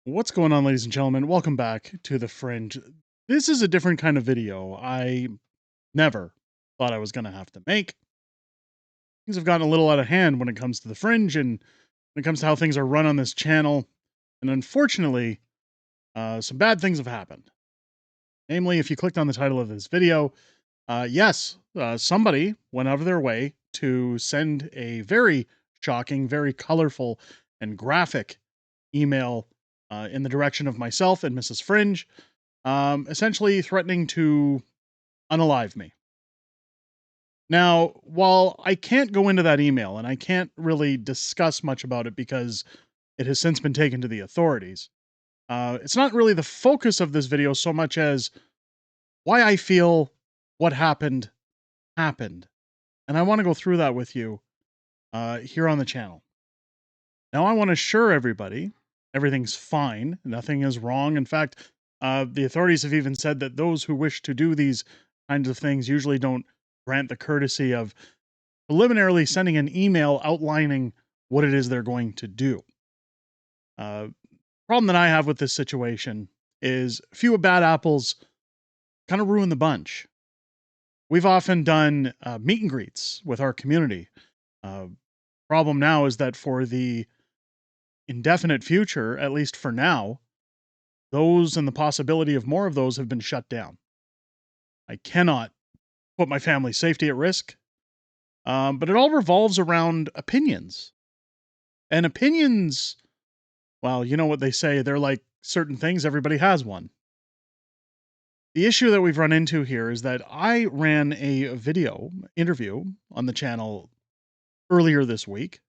What's going on, ladies and gentlemen? Welcome back to the Fringe. This is a different kind of video I never thought I was going to have to make. Things have gotten a little out of hand when it comes to the Fringe and when it comes to how things are run on this channel. And unfortunately, some bad things have happened. Namely, if you clicked on the title of this video, yes, somebody went out of their way to send a very shocking, very colorful, and graphic email in the direction of myself and Mrs. Fringe, essentially threatening to unalive me. Now, while I can't go into that email and I can't really discuss much about it because it has since been taken to the authorities, it's not really the focus of this video so much as why I feel what happened happened. And I want to go through that with you here on the channel. Now, I want to assure everybody everything's fine. Nothing is wrong. In fact, the authorities have even said that those who wish to do these kinds of things usually don't grant the courtesy of preliminarily sending an email outlining what it is they're going to do. Problem that I have with this situation is a few bad apples kind of ruin the bunch. We've often done meet and greets with our community. Problem now is that for the indefinite future, at least for now, those and the possibility of more of those have been shut down. I cannot put my family's safety at risk, but it all revolves around opinions. And opinions, well, you know what they say, they're like certain things, everybody has one. The issue that we've run into here is that I ran a video interview on the channel earlier this week.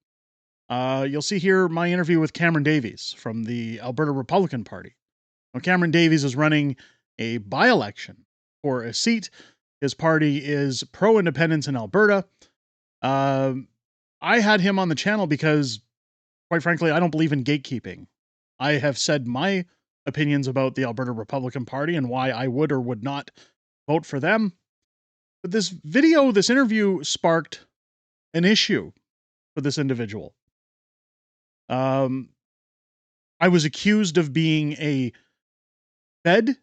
You'll see here my interview with Cameron Davies from the Alberta Republican Party. Now, Cameron Davies is running a by-election for a seat. His party is pro-independence in Alberta. I had him on the channel because, quite frankly, I don't believe in gatekeeping. I have said my opinions about the Alberta Republican Party and why I would or would not vote for them. But this video, this interview sparked an issue for this individual. I was accused of being a Fed,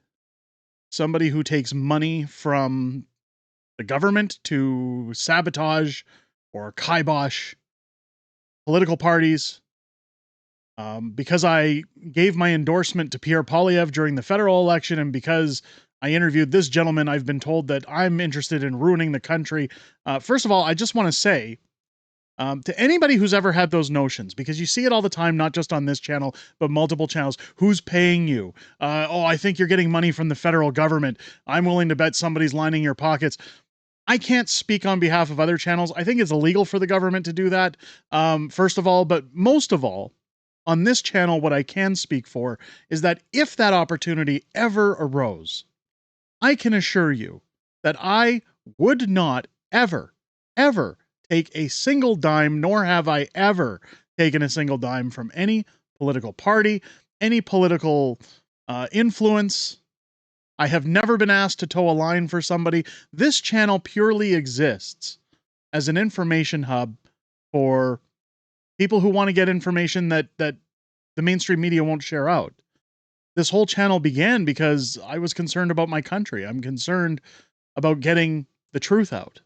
somebody who takes money from the government to sabotage or kibosh political parties. Because I gave my endorsement to Pierre poilievre during the federal election, and because I interviewed this gentleman, I've been told that I'm interested in ruining the country. First of all, I just want to say, to anybody who's ever had those notions, because you see it all the time, not just on this channel, but multiple channels. Who's paying you? Oh, I think you're getting money from the federal government. I'm willing to bet somebody's lining your pockets. I can't speak on behalf of other channels. I think it's illegal for the government to do that, first of all, but most of all, on this channel, what I can speak for is that if that opportunity ever arose, I can assure you that I would not ever take a single dime, nor have I ever taken a single dime from any political party, any political influence. I have never been asked to toe a line for somebody. This channel purely exists as an information hub for people who want to get information that the mainstream media won't share out. This whole channel began because I was concerned about my country. I'm concerned about getting the truth out.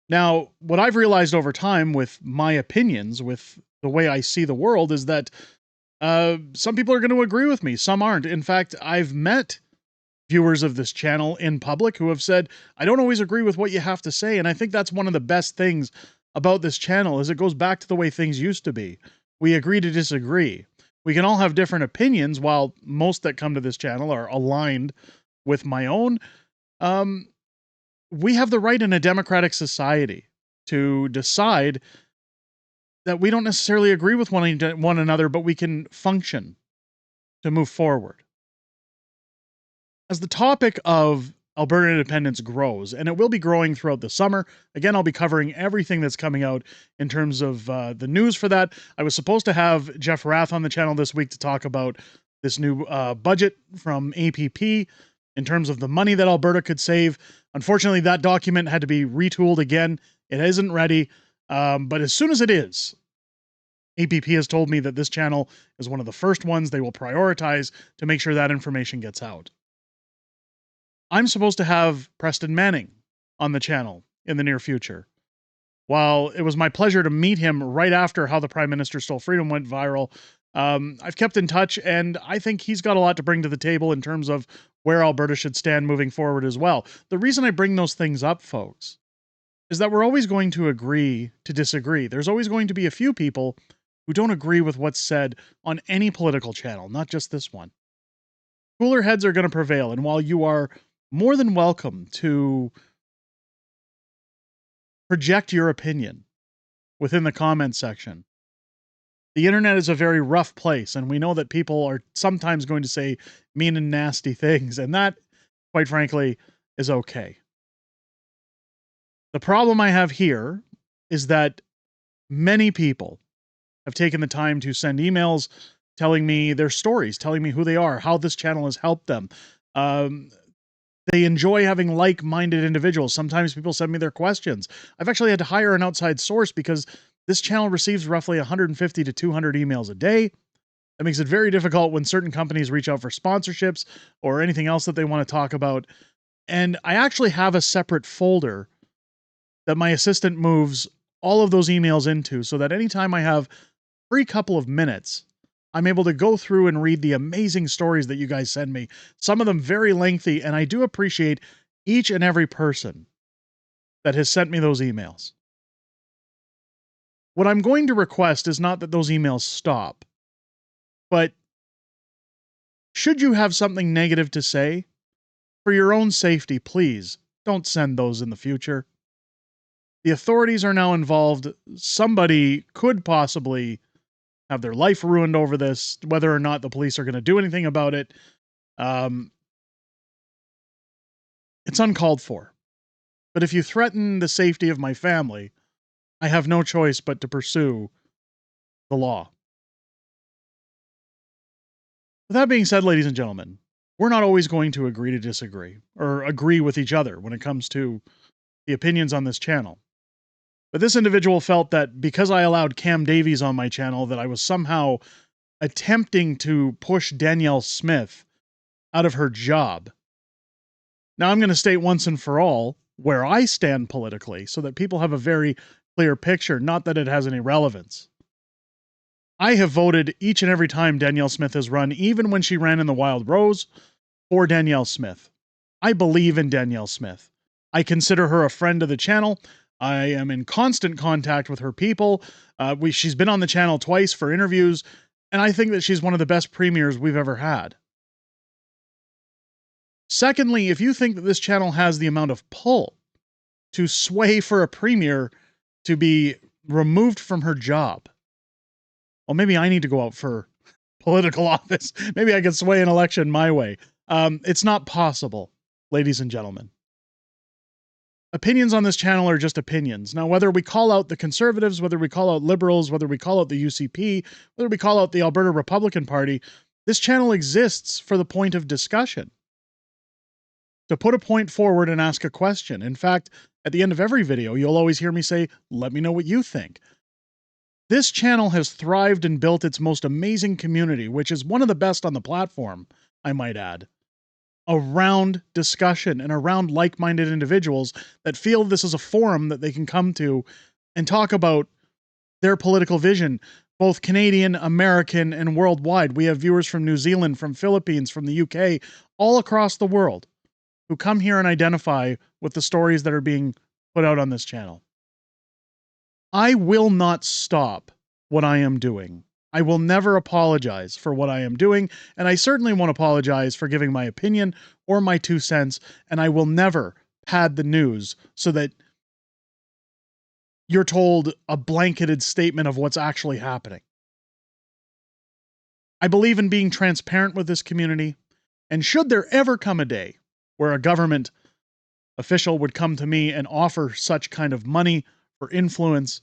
Now, what I've realized over time with my opinions, with the way I see the world, is that some people are going to agree with me, some aren't. In fact, I've met viewers of this channel in public who have said, I don't always agree with what you have to say. And I think that's one of the best things about this channel is it goes back to the way things used to be. We agree to disagree. We can all have different opinions, while most that come to this channel are aligned with my own. We have the right in a democratic society to decide that we don't necessarily agree with one another, but we can function to move forward. As the topic of Alberta Independence grows, and it will be growing throughout the summer. Again, I'll be covering everything that's coming out in terms of the news for that. I was supposed to have Jeff Rath on the channel this week to talk about this new budget from APP in terms of the money that Alberta could save. Unfortunately, that document had to be retooled again. It isn't ready, but as soon as it is, APP has told me that this channel is one of the first ones they will prioritize to make sure that information gets out. I'm supposed to have Preston Manning on the channel in the near future. While it was my pleasure to meet him right after How the Prime Minister Stole Freedom went viral, I've kept in touch, and I think he's got a lot to bring to the table in terms of where Alberta should stand moving forward as well. The reason I bring those things up, folks, is that we're always going to agree to disagree. There's always going to be a few people who don't agree with what's said on any political channel, not just this one. Cooler heads are going to prevail, and while you are more than welcome to project your opinion within the comment section, the internet is a very rough place, and we know that people are sometimes going to say mean and nasty things, and that, quite frankly, is okay. The problem I have here is that many people have taken the time to send emails telling me their stories, telling me who they are, how this channel has helped them. They enjoy having like-minded individuals. Sometimes people send me their questions. I've actually had to hire an outside source because this channel receives roughly 150 to 200 emails a day. That makes it very difficult when certain companies reach out for sponsorships or anything else that they want to talk about. And I actually have a separate folder that my assistant moves all of those emails into so that anytime I have free couple of minutes, I'm able to go through and read the amazing stories that you guys send me, some of them very lengthy, and I do appreciate each and every person that has sent me those emails. What I'm going to request is not that those emails stop, but should you have something negative to say, for your own safety, please don't send those in the future. The authorities are now involved. Somebody could possibly have their life ruined over this, whether or not the police are going to do anything about it. It's uncalled for. But if you threaten the safety of my family, I have no choice but to pursue the law. With that being said, ladies and gentlemen, we're not always going to agree to disagree, or agree with each other when it comes to the opinions on this channel. But this individual felt that because I allowed Cam Davies on my channel, that I was somehow attempting to push Danielle Smith out of her job. Now, I'm going to state once and for all where I stand politically so that people have a very clear picture, not that it has any relevance. I have voted each and every time Danielle Smith has run, even when she ran in the Wild Rose, for Danielle Smith. I believe in Danielle Smith. I consider her a friend of the channel. I am in constant contact with her people. She's been on the channel twice for interviews, and I think that she's one of the best premiers we've ever had. Secondly, if you think that this channel has the amount of pull to sway for a premier to be removed from her job, well, maybe I need to go out for political office. Maybe I can sway an election my way. It's not possible, ladies and gentlemen. Opinions on this channel are just opinions. Now, whether we call out the Conservatives, whether we call out Liberals, whether we call out the UCP, whether we call out the Alberta Republican Party, this channel exists for the point of discussion. To put a point forward and ask a question. In fact, at the end of every video, you'll always hear me say, let me know what you think. This channel has thrived and built its most amazing community, which is one of the best on the platform, I might add, around discussion and around like-minded individuals that feel this is a forum that they can come to and talk about their political vision, both Canadian, American, and worldwide. We have viewers from New Zealand, from Philippines, from the UK, all across the world, who come here and identify with the stories that are being put out on this channel. I will not stop what I am doing. I will never apologize for what I am doing, and I certainly won't apologize for giving my opinion or my 2 cents, and I will never pad the news so that you're told a blanketed statement of what's actually happening. I believe in being transparent with this community, and should there ever come a day where a government official would come to me and offer such kind of money or influence,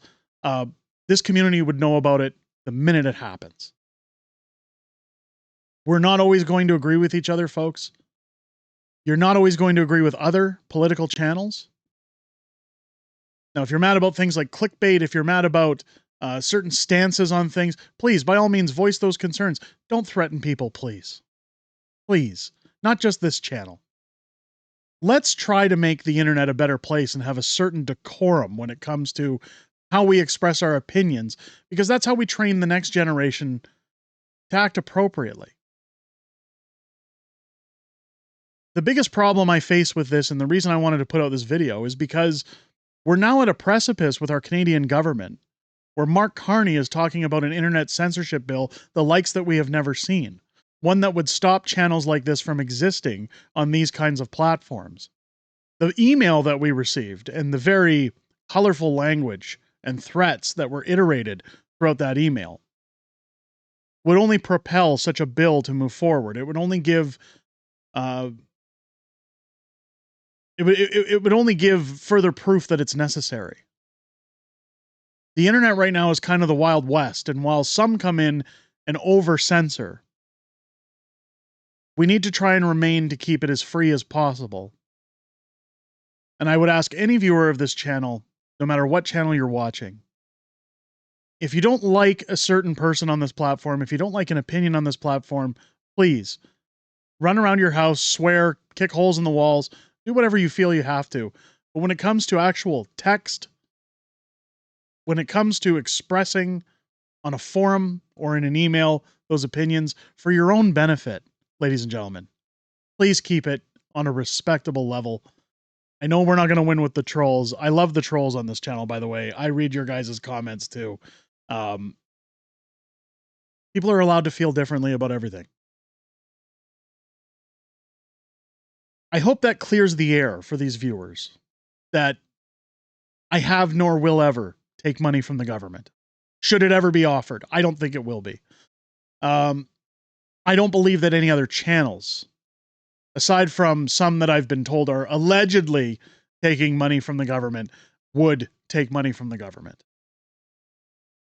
this community would know about it the minute it happens. We're not always going to agree with each other, folks. You're not always going to agree with other political channels. Now, if you're mad about things like clickbait, if you're mad about certain stances on things, please, by all means, voice those concerns. Don't threaten people, please. Please. Not just this channel. Let's try to make the internet a better place and have a certain decorum when it comes to how we express our opinions, because that's how we train the next generation to act appropriately. The biggest problem I face with this, and the reason I wanted to put out this video, is because we're now at a precipice with our Canadian government where Mark Carney is talking about an internet censorship bill, the likes that we have never seen. One that would stop channels like this from existing on these kinds of platforms. The email that we received and the very colorful language and threats that were iterated throughout that email would only propel such a bill to move forward. It would only give it would only give further proof that it's necessary. The internet right now is kind of the Wild West, and while some come in and over-censor, we need to try and remain to keep it as free as possible. And I would ask any viewer of this channel, no matter what channel you're watching, if you don't like a certain person on this platform, if you don't like an opinion on this platform, please run around your house, swear, kick holes in the walls, do whatever you feel you have to. But when it comes to actual text, when it comes to expressing on a forum or in an email those opinions for your own benefit, ladies and gentlemen, please keep it on a respectable level. I know we're not going to win with the trolls. I love the trolls on this channel, by the way. I read your guys' comments too. People are allowed to feel differently about everything. I hope that clears the air for these viewers that I have nor will ever take money from the government. Should it ever be offered? I don't think it will be. I don't believe that any other channels, aside from some that I've been told are allegedly taking money from the government, would take money from the government.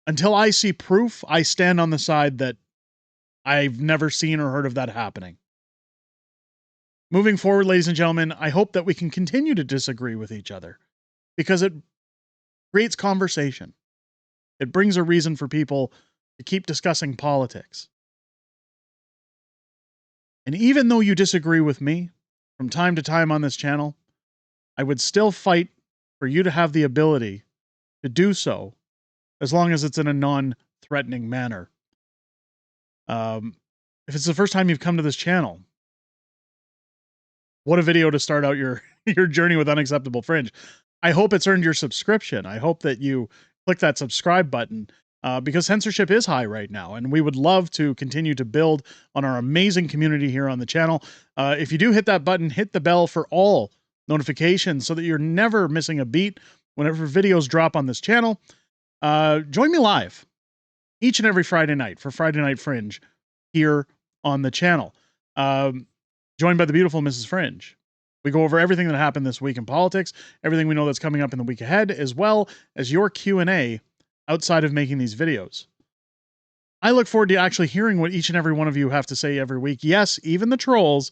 Until I see proof, I stand on the side that I've never seen or heard of that happening. Moving forward, ladies and gentlemen, I hope that we can continue to disagree with each other, because it creates conversation. It brings a reason for people to keep discussing politics. And even though you disagree with me from time to time on this channel, I would still fight for you to have the ability to do so, as long as it's in a non-threatening manner. If it's the first time you've come to this channel, what a video to start out your journey with Unacceptable Fringe. I hope it's earned your subscription. I hope that you click that subscribe button, because censorship is high right now, and we would love to continue to build on our amazing community here on the channel. If you do hit that button, hit the bell for all notifications so that you're never missing a beat whenever videos drop on this channel. Join me live each and every Friday night for Friday Night Fringe here on the channel. Joined by the beautiful Mrs. Fringe. We go over everything that happened this week in politics, everything we know that's coming up in the week ahead, as well as your Q&A outside of making these videos. I look forward to actually hearing what each and every one of you have to say every week. Yes, even the trolls.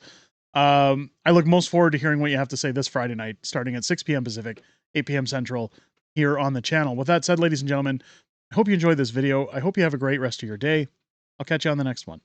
I look most forward to hearing what you have to say this Friday night, starting at 6 p.m. Pacific, 8 p.m. Central, here on the channel. With that said, ladies and gentlemen, I hope you enjoyed this video. I hope you have a great rest of your day. I'll catch you on the next one.